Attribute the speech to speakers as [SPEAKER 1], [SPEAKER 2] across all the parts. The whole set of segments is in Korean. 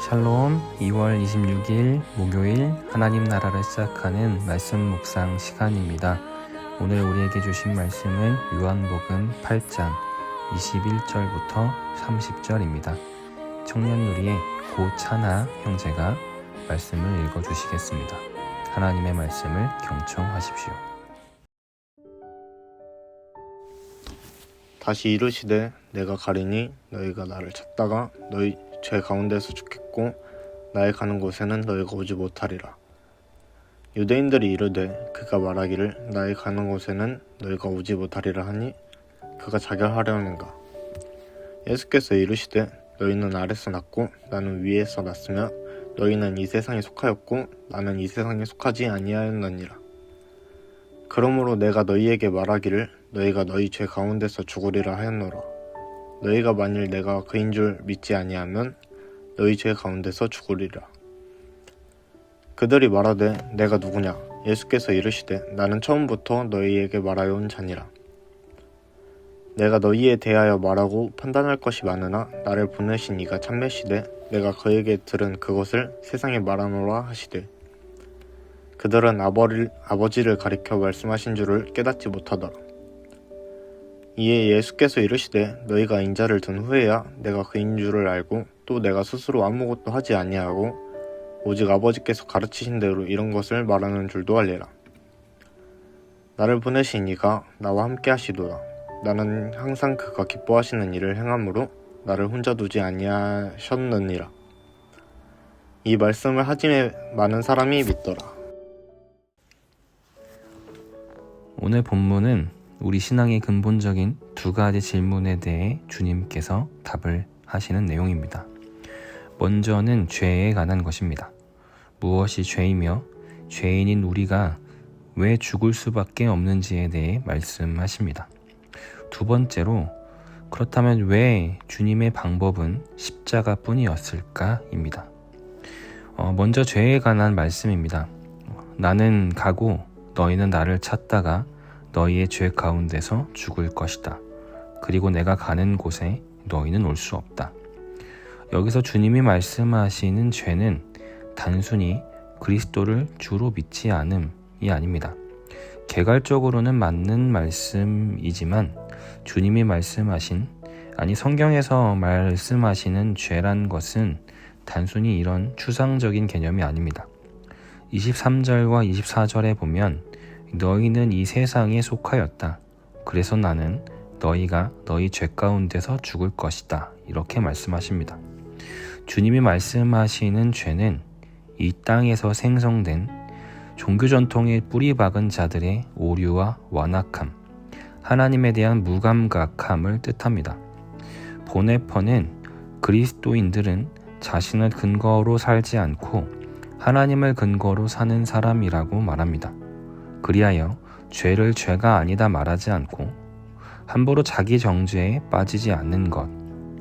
[SPEAKER 1] 샬롬. 2월 26일 목요일 하나님 나라를 시작하는 말씀 묵상 시간입니다. 오늘 우리에게 주신 말씀은 요한복음 8장 21절부터 30절입니다. 청년누리의 고차나 형제가 말씀을 읽어주시겠습니다. 하나님의 말씀을 경청하십시오.
[SPEAKER 2] 다시 이르시되 내가 가리니 너희가 나를 찾다가 너희 죄 가운데서 죽겠고 나의 가는 곳에는 너희가 오지 못하리라. 유대인들이 이르되 그가 말하기를 나의 가는 곳에는 너희가 오지 못하리라 하니 그가 자결하려는가. 예수께서 이르시되 너희는 아래서 났고 나는 위에서 났으며 너희는 이 세상에 속하였고 나는 이 세상에 속하지 아니하였느니라. 그러므로 내가 너희에게 말하기를 너희가 너희 죄 가운데서 죽으리라 하였노라. 너희가 만일 내가 그인 줄 믿지 아니하면 너희 죄 가운데서 죽으리라. 그들이 말하되 내가 누구냐? 예수께서 이르시되 나는 처음부터 너희에게 말하여 온 자니라. 내가 너희에 대하여 말하고 판단할 것이 많으나 나를 보내신 이가 참되시되 내가 그에게 들은 그것을 세상에 말하노라 하시되 그들은 아버지를 가리켜 말씀하신 줄을 깨닫지 못하더라. 이에 예수께서 이르시되 너희가 인자를 든 후에야 내가 그인 줄을 알고 또 내가 스스로 아무것도 하지 아니하고 오직 아버지께서 가르치신 대로 이런 것을 말하는 줄도 알리라. 나를 보내신 이가 나와 함께 하시도다. 나는 항상 그가 기뻐하시는 일을 행함으로 나를 혼자 두지 아니하셨느니라. 이 말씀을 하짐에 많은 사람이 믿더라.
[SPEAKER 1] 오늘 본문은 우리 신앙의 근본적인 두 가지 질문에 대해 주님께서 답을 하시는 내용입니다. 먼저는 죄에 관한 것입니다. 무엇이 죄이며 죄인인 우리가 왜 죽을 수밖에 없는지에 대해 말씀하십니다. 두 번째로 그렇다면 왜 주님의 방법은 십자가뿐이었을까입니다. 먼저 죄에 관한 말씀입니다. 나는 가고 너희는 나를 찾다가 너희의 죄 가운데서 죽을 것이다. 그리고 내가 가는 곳에 너희는 올 수 없다. 여기서 주님이 말씀하시는 죄는 단순히 그리스도를 주로 믿지 않음이 아닙니다. 개괄적으로는 맞는 말씀이지만 주님이 성경에서 말씀하시는 죄란 것은 단순히 이런 추상적인 개념이 아닙니다. 23절과 24절에 보면 너희는 이 세상에 속하였다. 그래서 나는 너희가 너희 죄 가운데서 죽을 것이다. 이렇게 말씀하십니다. 주님이 말씀하시는 죄는 이 땅에서 생성된 종교 전통에 뿌리 박은 자들의 오류와 완악함, 하나님에 대한 무감각함을 뜻합니다. 보네퍼는 그리스도인들은 자신을 근거로 살지 않고 하나님을 근거로 사는 사람이라고 말합니다. 그리하여 죄를 죄가 아니다 말하지 않고 함부로 자기 정죄에 빠지지 않는 것,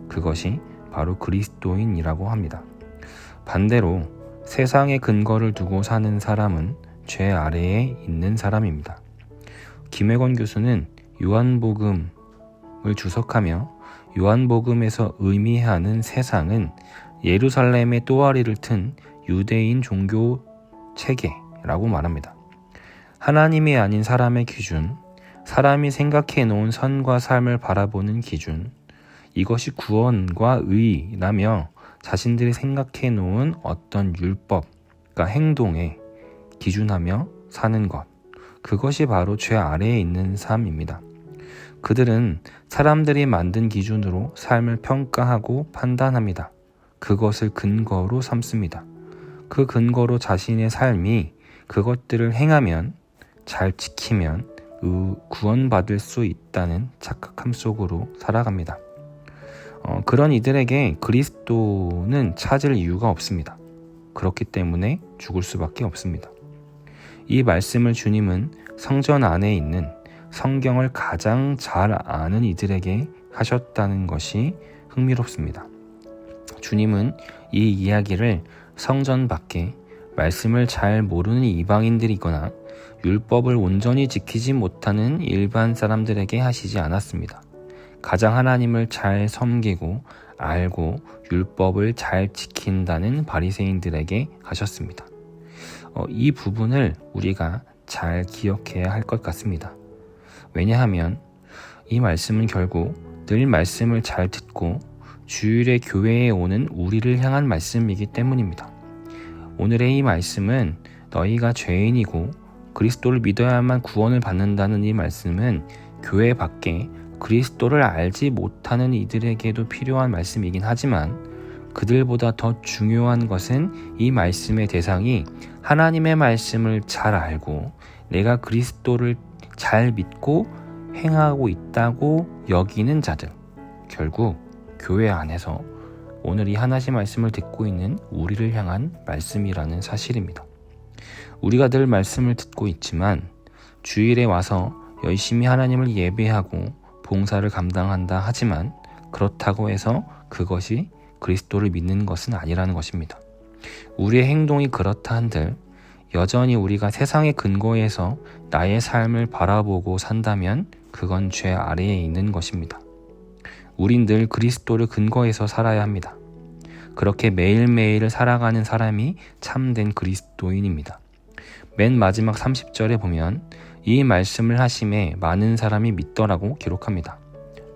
[SPEAKER 1] 그것이 바로 그리스도인이라고 합니다. 반대로 세상의 근거를 두고 사는 사람은 죄 아래에 있는 사람입니다. 김혜건 교수는 요한복음을 주석하며 요한복음에서 의미하는 세상은 예루살렘의 또아리를 튼 유대인 종교 체계라고 말합니다. 하나님이 아닌 사람의 기준, 사람이 생각해 놓은 선과 삶을 바라보는 기준, 이것이 구원과 의라며 자신들이 생각해 놓은 어떤 율법과 행동에 기준하며 사는 것, 그것이 바로 죄 아래에 있는 삶입니다. 그들은 사람들이 만든 기준으로 삶을 평가하고 판단합니다. 그것을 근거로 삼습니다. 그 근거로 자신의 삶이 그것들을 행하면, 잘 지키면 구원받을 수 있다는 착각함 속으로 살아갑니다. 그런 이들에게 그리스도는 찾을 이유가 없습니다. 그렇기 때문에 죽을 수밖에 없습니다. 이 말씀을 주님은 성전 안에 있는 성경을 가장 잘 아는 이들에게 하셨다는 것이 흥미롭습니다. 주님은 이 이야기를 성전 밖에 말씀을 잘 모르는 이방인들이거나 율법을 온전히 지키지 못하는 일반 사람들에게 하시지 않았습니다. 가장 하나님을 잘 섬기고 알고 율법을 잘 지킨다는 바리새인들에게 하셨습니다. 이 부분을 우리가 잘 기억해야 할 것 같습니다. 왜냐하면 이 말씀은 결국 늘 말씀을 잘 듣고 주일에 교회에 오는 우리를 향한 말씀이기 때문입니다. 오늘의 이 말씀은 너희가 죄인이고 그리스도를 믿어야만 구원을 받는다는 이 말씀은 교회 밖에 그리스도를 알지 못하는 이들에게도 필요한 말씀이긴 하지만 그들보다 더 중요한 것은 이 말씀의 대상이 하나님의 말씀을 잘 알고 내가 그리스도를 잘 믿고 행하고 있다고 여기는 자들, 결국 교회 안에서 오늘 이 하나님 말씀을 듣고 있는 우리를 향한 말씀이라는 사실입니다. 우리가 늘 말씀을 듣고 있지만 주일에 와서 열심히 하나님을 예배하고 봉사를 감당한다 하지만 그렇다고 해서 그것이 그리스도를 믿는 것은 아니라는 것입니다. 우리의 행동이 그렇다 한들 여전히 우리가 세상의 근거에서 나의 삶을 바라보고 산다면 그건 죄 아래에 있는 것입니다. 우린 늘 그리스도를 근거해서 살아야 합니다. 그렇게 매일매일을 살아가는 사람이 참된 그리스도인입니다. 맨 마지막 30절에 보면 이 말씀을 하심에 많은 사람이 믿더라고 기록합니다.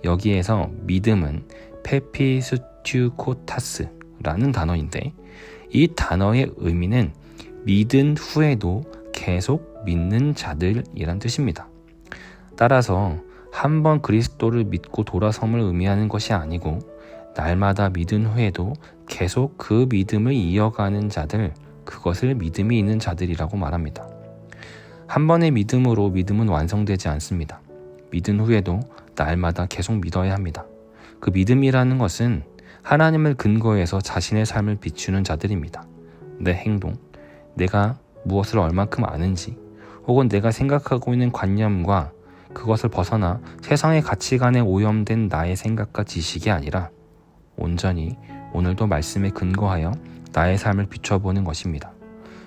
[SPEAKER 1] 여기에서 믿음은 페피스튜코타스라는 단어인데 이 단어의 의미는 믿은 후에도 계속 믿는 자들이란 뜻입니다. 따라서 한 번 그리스도를 믿고 돌아섬을 의미하는 것이 아니고 날마다 믿은 후에도 계속 그 믿음을 이어가는 자들, 그것을 믿음이 있는 자들이라고 말합니다. 한 번의 믿음으로 믿음은 완성되지 않습니다. 믿은 후에도 날마다 계속 믿어야 합니다. 그 믿음이라는 것은 하나님을 근거해서 자신의 삶을 비추는 자들입니다. 내 행동, 내가 무엇을 얼만큼 아는지, 혹은 내가 생각하고 있는 관념과 그것을 벗어나 세상의 가치관에 오염된 나의 생각과 지식이 아니라 온전히 오늘도 말씀에 근거하여 나의 삶을 비춰보는 것입니다.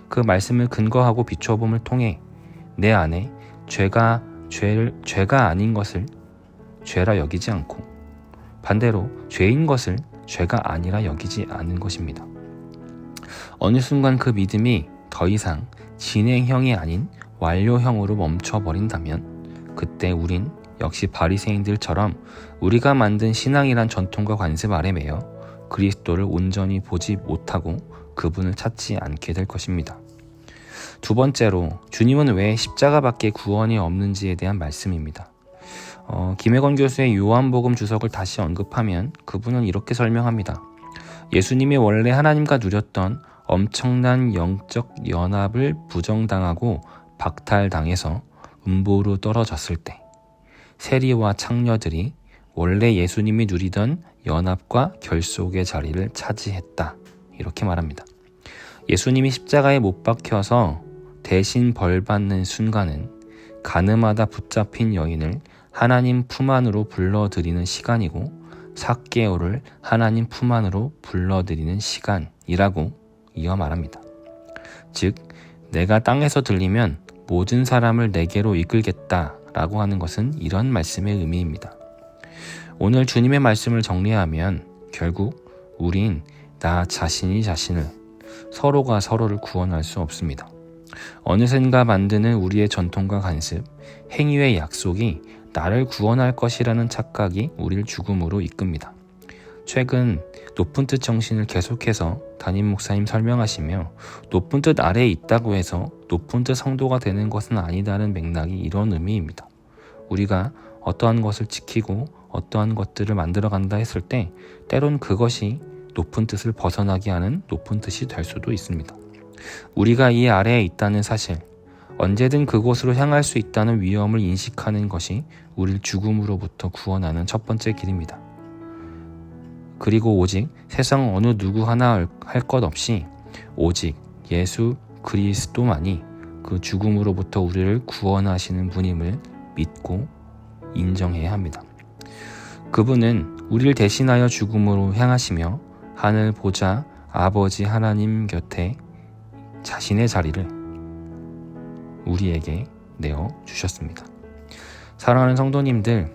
[SPEAKER 1] 그 말씀을 근거하고 비춰봄을 통해 내 안에 죄가 아닌 것을 죄라 여기지 않고 반대로 죄인 것을 죄가 아니라 여기지 않은 것입니다. 어느 순간 그 믿음이 더 이상 진행형이 아닌 완료형으로 멈춰버린다면 그때 우린 역시 바리새인들처럼 우리가 만든 신앙이란 전통과 관습 아래 매여 그리스도를 온전히 보지 못하고 그분을 찾지 않게 될 것입니다. 두 번째로 주님은 왜 십자가밖에 구원이 없는지에 대한 말씀입니다. 김혜건 교수의 요한복음 주석을 다시 언급하면 그분은 이렇게 설명합니다. 예수님이 원래 하나님과 누렸던 엄청난 영적 연합을 부정당하고 박탈당해서 음보로 떨어졌을 때 세리와 창녀들이 원래 예수님이 누리던 연합과 결속의 자리를 차지했다. 이렇게 말합니다. 예수님이 십자가에 못 박혀서 대신 벌받는 순간은 가늠하다 붙잡힌 여인을 하나님 품 안으로 불러들이는 시간이고 삭개오를 하나님 품 안으로 불러들이는 시간이라고 이어 말합니다. 즉, 내가 땅에서 들리면 모든 사람을 내게로 이끌겠다라고 하는 것은 이런 말씀의 의미입니다. 오늘 주님의 말씀을 정리하면 결국 우린 나 자신이 자신을, 서로가 서로를 구원할 수 없습니다. 어느샌가 만드는 우리의 전통과 관습, 행위의 약속이 나를 구원할 것이라는 착각이 우리를 죽음으로 이끕니다. 최근 높은 뜻 정신을 계속해서 담임 목사님 설명하시며 높은 뜻 아래에 있다고 해서 높은 뜻 성도가 되는 것은 아니다는 맥락이 이런 의미입니다. 우리가 어떠한 것을 지키고 어떠한 것들을 만들어간다 했을 때 때론 그것이 높은 뜻을 벗어나게 하는 높은 뜻이 될 수도 있습니다. 우리가 이 아래에 있다는 사실, 언제든 그곳으로 향할 수 있다는 위험을 인식하는 것이 우리를 죽음으로부터 구원하는 첫 번째 길입니다. 그리고 오직 세상 어느 누구 하나 할 것 없이 오직 예수 그리스도만이 그 죽음으로부터 우리를 구원하시는 분임을 믿고 인정해야 합니다. 그분은 우리를 대신하여 죽음으로 향하시며 하늘 보좌 아버지 하나님 곁에 자신의 자리를 우리에게 내어주셨습니다. 사랑하는 성도님들,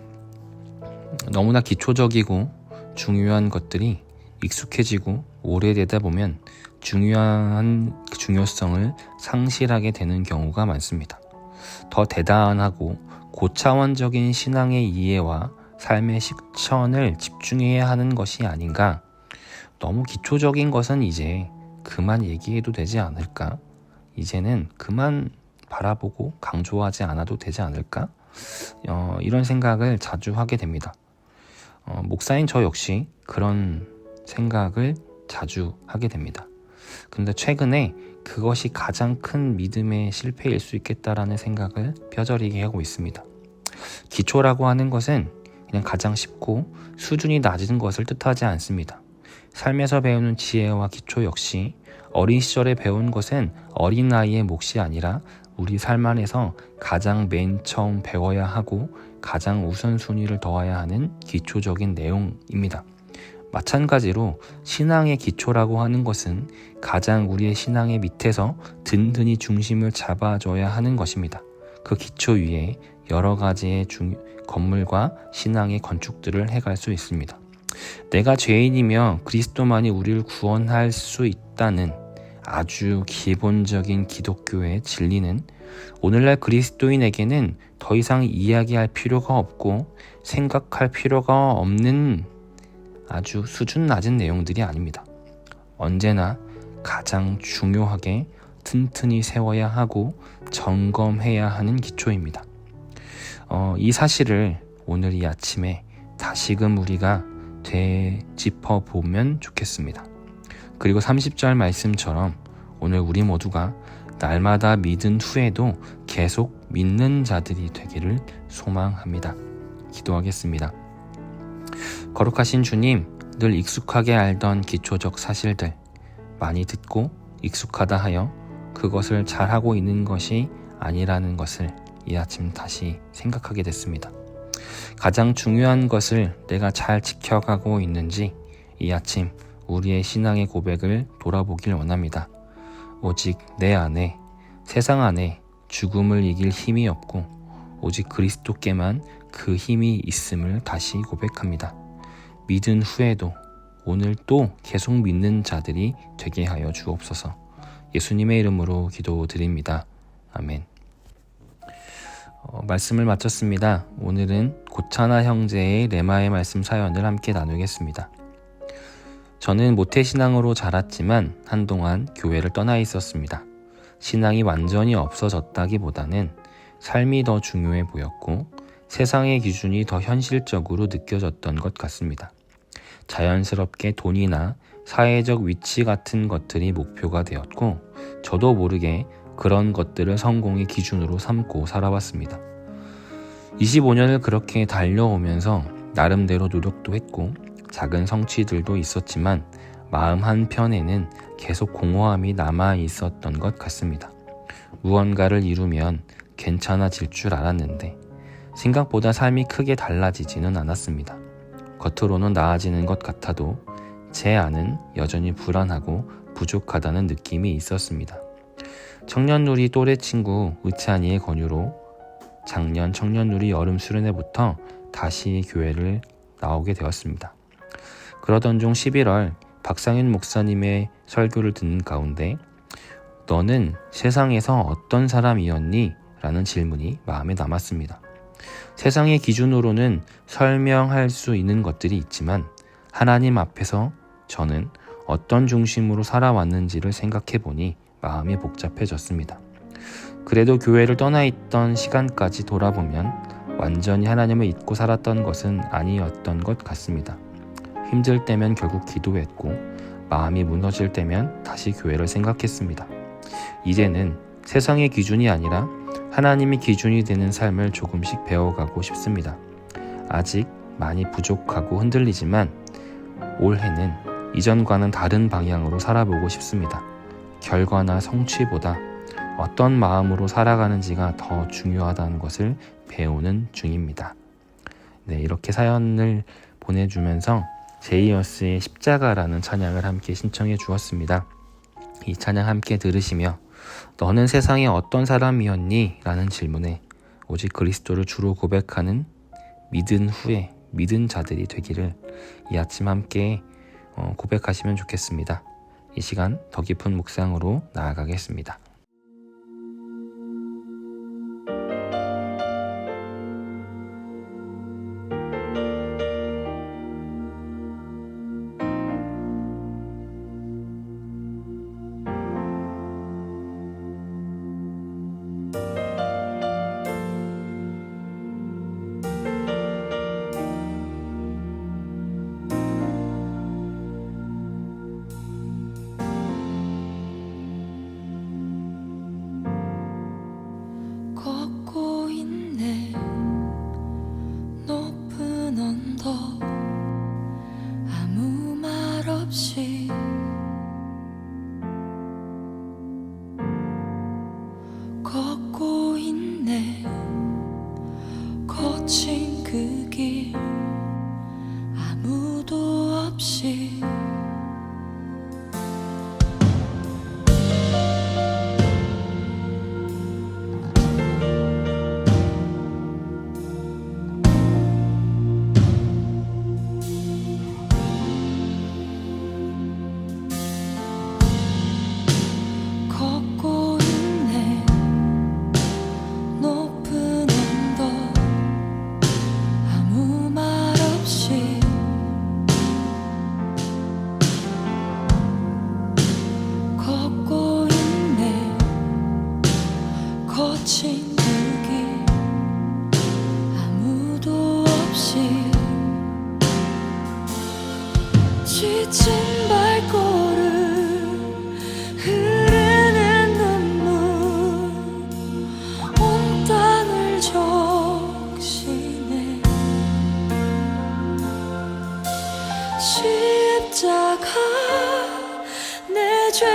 [SPEAKER 1] 너무나 기초적이고 중요한 것들이 익숙해지고 오래되다 보면 중요성을 상실하게 되는 경우가 많습니다. 더 대단하고 고차원적인 신앙의 이해와 삶의 실천을 집중해야 하는 것이 아닌가. 너무 기초적인 것은 이제 그만 얘기해도 되지 않을까? 이제는 그만 바라보고 강조하지 않아도 되지 않을까? 이런 생각을 자주 하게 됩니다. 목사인 저 역시 그런 생각을 자주 하게 됩니다. 그런데 최근에 그것이 가장 큰 믿음의 실패일 수 있겠다라는 생각을 뼈저리게 하고 있습니다. 기초라고 하는 것은 그냥 가장 쉽고 수준이 낮은 것을 뜻하지 않습니다. 삶에서 배우는 지혜와 기초 역시 어린 시절에 배운 것은 어린아이의 몫이 아니라 우리 삶 안에서 가장 맨 처음 배워야 하고 가장 우선순위를 둬야 하는 기초적인 내용입니다. 마찬가지로 신앙의 기초라고 하는 것은 가장 우리의 신앙의 밑에서 든든히 중심을 잡아줘야 하는 것입니다. 그 기초 위에 여러 가지의 건물과 신앙의 건축들을 해갈 수 있습니다. 내가 죄인이며 그리스도만이 우리를 구원할 수 있다는 아주 기본적인 기독교의 진리는 오늘날 그리스도인에게는 더 이상 이야기할 필요가 없고 생각할 필요가 없는 아주 수준 낮은 내용들이 아닙니다. 언제나 가장 중요하게 튼튼히 세워야 하고 점검해야 하는 기초입니다. 이 사실을 오늘 이 아침에 다시금 우리가 되짚어보면 좋겠습니다. 그리고 30절 말씀처럼 오늘 우리 모두가 날마다 믿은 후에도 계속 믿는 자들이 되기를 소망합니다. 기도하겠습니다. 거룩하신 주님, 늘 익숙하게 알던 기초적 사실들 많이 듣고 익숙하다 하여 그것을 잘하고 있는 것이 아니라는 것을 이 아침 다시 생각하게 됐습니다. 가장 중요한 것을 내가 잘 지켜가고 있는지 이 아침 우리의 신앙의 고백을 돌아보길 원합니다. 오직 내 안에, 세상 안에 죽음을 이길 힘이 없고 오직 그리스도께만 그 힘이 있음을 다시 고백합니다. 믿은 후에도 오늘 또 계속 믿는 자들이 되게 하여 주옵소서. 예수님의 이름으로 기도드립니다. 아멘. 말씀을 마쳤습니다. 오늘은 고차나 형제의 레마의 말씀 사연을 함께 나누겠습니다. 저는 모태신앙으로 자랐지만 한동안 교회를 떠나 있었습니다. 신앙이 완전히 없어졌다기보다는 삶이 더 중요해 보였고 세상의 기준이 더 현실적으로 느껴졌던 것 같습니다. 자연스럽게 돈이나 사회적 위치 같은 것들이 목표가 되었고 저도 모르게 그런 것들을 성공의 기준으로 삼고 살아왔습니다. 25년을 그렇게 달려오면서 나름대로 노력도 했고 작은 성취들도 있었지만 마음 한편에는 계속 공허함이 남아 있었던 것 같습니다. 무언가를 이루면 괜찮아질 줄 알았는데 생각보다 삶이 크게 달라지지는 않았습니다. 겉으로는 나아지는 것 같아도 제 안은 여전히 불안하고 부족하다는 느낌이 있었습니다. 청년누리 또래 친구 의찬이의 권유로 작년 청년누리 여름 수련회부터 다시 교회를 나오게 되었습니다. 그러던 중 11월 박상윤 목사님의 설교를 듣는 가운데 너는 세상에서 어떤 사람이었니? 라는 질문이 마음에 남았습니다. 세상의 기준으로는 설명할 수 있는 것들이 있지만 하나님 앞에서 저는 어떤 중심으로 살아왔는지를 생각해보니 마음이 복잡해졌습니다. 그래도 교회를 떠나 있던 시간까지 돌아보면 완전히 하나님을 잊고 살았던 것은 아니었던 것 같습니다. 힘들 때면 결국 기도했고 마음이 무너질 때면 다시 교회를 생각했습니다. 이제는 세상의 기준이 아니라 하나님이 기준이 되는 삶을 조금씩 배워가고 싶습니다. 아직 많이 부족하고 흔들리지만 올해는 이전과는 다른 방향으로 살아보고 싶습니다. 결과나 성취보다 어떤 마음으로 살아가는지가 더 중요하다는 것을 배우는 중입니다. 네, 이렇게 사연을 보내주면서 제이어스의 십자가라는 찬양을 함께 신청해 주었습니다. 이 찬양 함께 들으시며 너는 세상에 어떤 사람이었니? 라는 질문에 오직 그리스도를 주로 고백하는 믿은 후에 믿은 자들이 되기를 이 아침 함께 고백하시면 좋겠습니다. 이 시간 더 깊은 묵상으로 나아가겠습니다.
[SPEAKER 3] 걷고 있네 높은 언덕 아무 말 없이 걷고 있네 거친 그 길 아무도 없이 걷고 있네 높은 언덕 아무 말 없이 걷고 있네 거친 그 길 아무도 없이 지친 발걸음 흐르는 눈물 온 땅을 적시네 십자가 내 죄